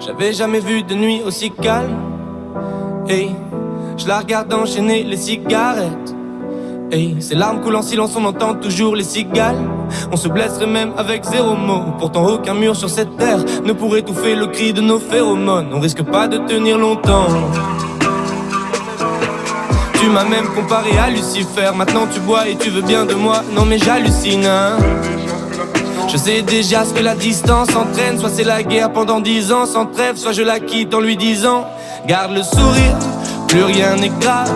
J'avais jamais vu de nuit aussi calme. Hey, je la regarde enchaîner les cigarettes. Hey, ces larmes coulent en silence, on entend toujours les cigales. On se blesserait même avec zéro mot. Pourtant aucun mur sur cette terre ne pourrait étouffer le cri de nos phéromones. On risque pas de tenir longtemps. Tu m'as même comparé à Lucifer. Maintenant tu bois et tu veux bien de moi. Non mais j'hallucine hein. Je sais déjà ce que la distance entraîne. Soit c'est la guerre pendant 10 ans sans trêve, soit je la quitte en lui disant garde le sourire, plus rien n'est grave.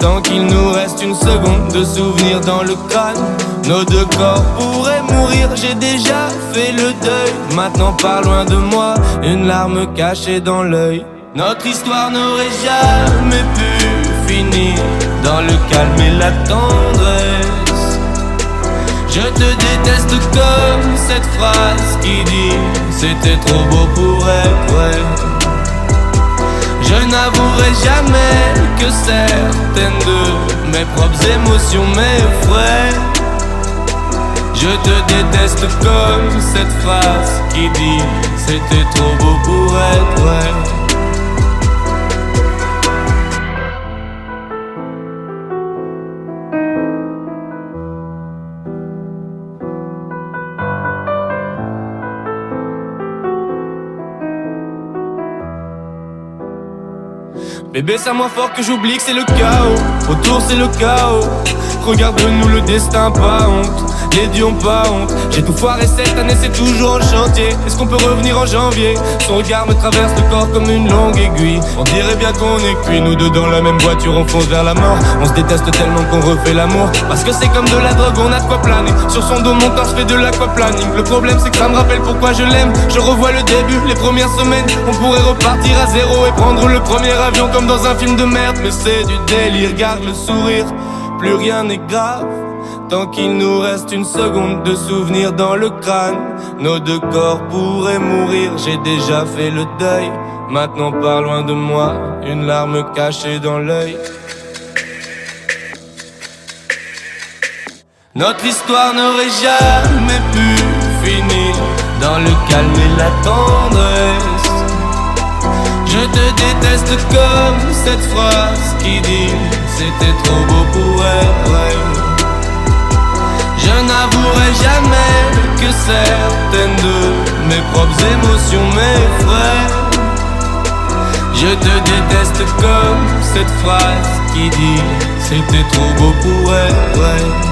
Tant qu'il nous reste une seconde de souvenir dans le crâne. Nos deux corps pourraient mourir, j'ai déjà fait le deuil. Maintenant pars loin de moi, une larme cachée dans l'œil. Notre histoire n'aurait jamais pu finir dans le calme et la tendresse. Je te déteste comme cette phrase qui dit c'était trop beau pour être vrai. Je n'avouerai jamais que certaines de mes propres émotions m'effraient. Je te déteste comme cette phrase qui dit c'était trop beau pour être vrai. Bébé, c'est à moi fort que j'oublie que c'est le chaos. Autour c'est le chaos. Regarde-nous le destin, pas honte. Les dieux ont pas honte. J'ai tout foiré cette année, c'est toujours en chantier. Est-ce qu'on peut revenir en janvier? Son regard me traverse le corps comme une longue aiguille. On dirait bien qu'on est cuits, nous deux dans la même voiture, on fonce vers la mort. On se déteste tellement qu'on refait l'amour. Parce que c'est comme de la drogue, on a de quoi planer. Sur son dos, mon corps, je fais de l'aquaplaning. Le problème c'est que ça me rappelle pourquoi je l'aime. Je revois le début, les premières semaines. On pourrait repartir à zéro et prendre le premier avion comme dans un film de merde. Mais c'est du délire, garde le sourire, plus rien n'est grave. Tant qu'il nous reste une seconde de souvenir dans le crâne. Nos deux corps pourraient mourir, j'ai déjà fait le deuil. Maintenant pars loin de moi, une larme cachée dans l'œil. Notre histoire n'aurait jamais pu finir dans le calme et la tendresse. Je te déteste comme cette phrase qui dit c'était trop beau pour être vrai. Je n'avouerai jamais que certaines de mes propres émotions m'effraient. Je te déteste comme cette phrase qui dit c'était trop beau pour être vrai.